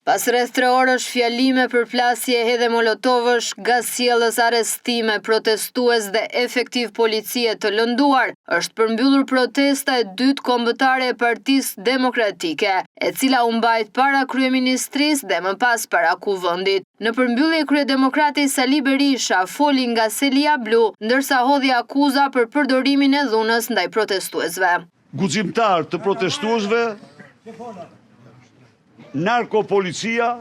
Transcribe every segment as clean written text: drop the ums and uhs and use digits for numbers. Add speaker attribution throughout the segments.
Speaker 1: Pas rreth 3 orësh fjalime, përplasje, hedhje molotovësh, gazsjellës, arrestime, protestues dhe efektiv policie të lënduar, është përmbyllur protesta e dytë kombëtare e Partisë Demokratike, e cila u mbajt para kryeministrisë dhe më pas para kuvendit. Në përmbyllje, kryedemokrati Sali Berisha foli nga selia blu, ndërsa hodhi akuza për përdorimin e dhunës ndaj protestuesve.
Speaker 2: Guximtar të protestuesve, narkopolicia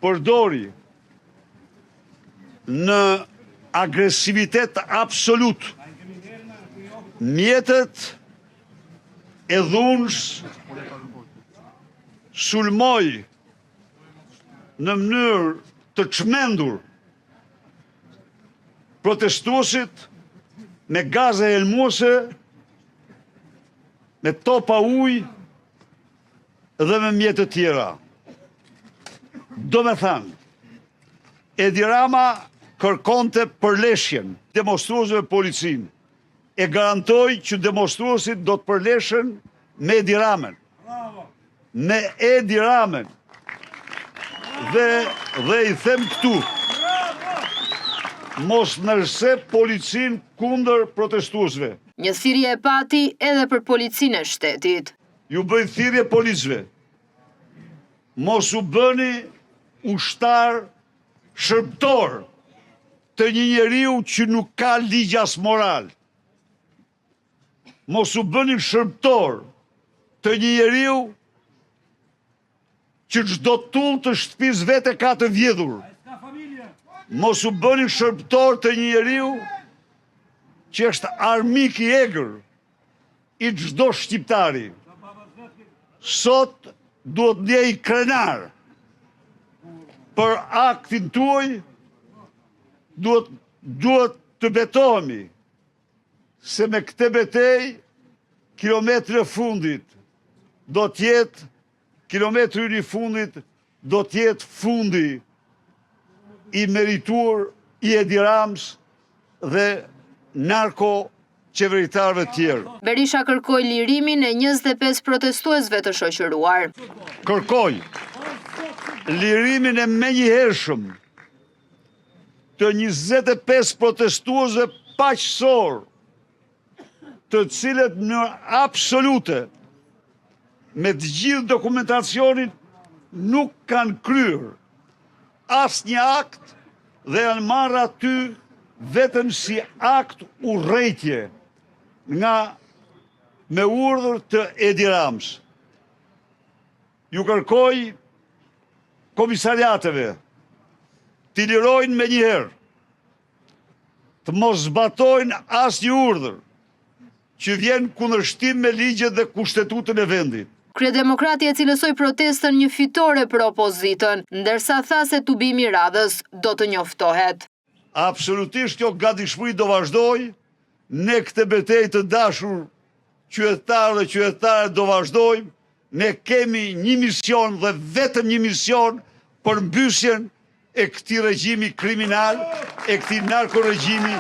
Speaker 2: përdori në agresivitet absolut mjetet e dhunës, sulmoi në mënyrë të çmendur protestuesit me gaze helmuese, me topa ujë dhe me mjetë të tjera. Do me thanë, Edi Rama kërkonte përleshjen demonstruesve policinë, e garantoi që demonstruesit do të përleshen me Edi Ramen. Me Edi Ramen. Dhe i them këtu, mos nërse policin kundër protestuesve.
Speaker 1: Një thirrje e pati edhe për policinë e shtetit.
Speaker 2: Ju bëj thirrje policëve, mos u bëni ushtar shërbëtor të një njeriu që nuk ka ligj as moral. Mos u bëni shërbëtor të një njeriu që çdo tull të shtëpisë vete ka të vjedhur. Mos u bëni shërbëtor të një njeriu që është armik i egër i çdo shqiptari. Sot duhet ndjej krenar për aktin tuaj, duhet të betohemi se me këtë betej kilometri i fundit do t'jetë kilometri i fundit do t'jetë fundi i merituar i Edi Ramës dhe qeveritarëve tjerë.
Speaker 1: Berisha kërkoi lirimin e 25 protestuesve të shoqëruar.
Speaker 2: Kërkoj lirimin e menjëhershëm të 25 protestuesve paqësor, të cilët në absolute me të gjithë dokumentacionin nuk kanë kryer asnjë akt dhe janë marrë aty vetëm si akt urrejtje nga me urdhër të Edi Ramës. Ju kërkoj komisariateve t'i lirojnë me njëherë, të mos zbatojnë asnjë urdhër që vjen kundërshtim me ligjet dhe kushtetutën e vendit.
Speaker 1: Kryedemokrati e cilësoi protestën një fitore për opozitën, ndërsa tha se tubimi i radhës do të njoftohet.
Speaker 2: Absolutisht kjo gatishmëri do vazhdoj, ne këtë betejë të dashur qytetarë dhe qytetare do vazhdojmë, ne kemi një mision dhe vetëm një mision për mbysjen e këtij regjimi kriminal, e këtij narkoregjimi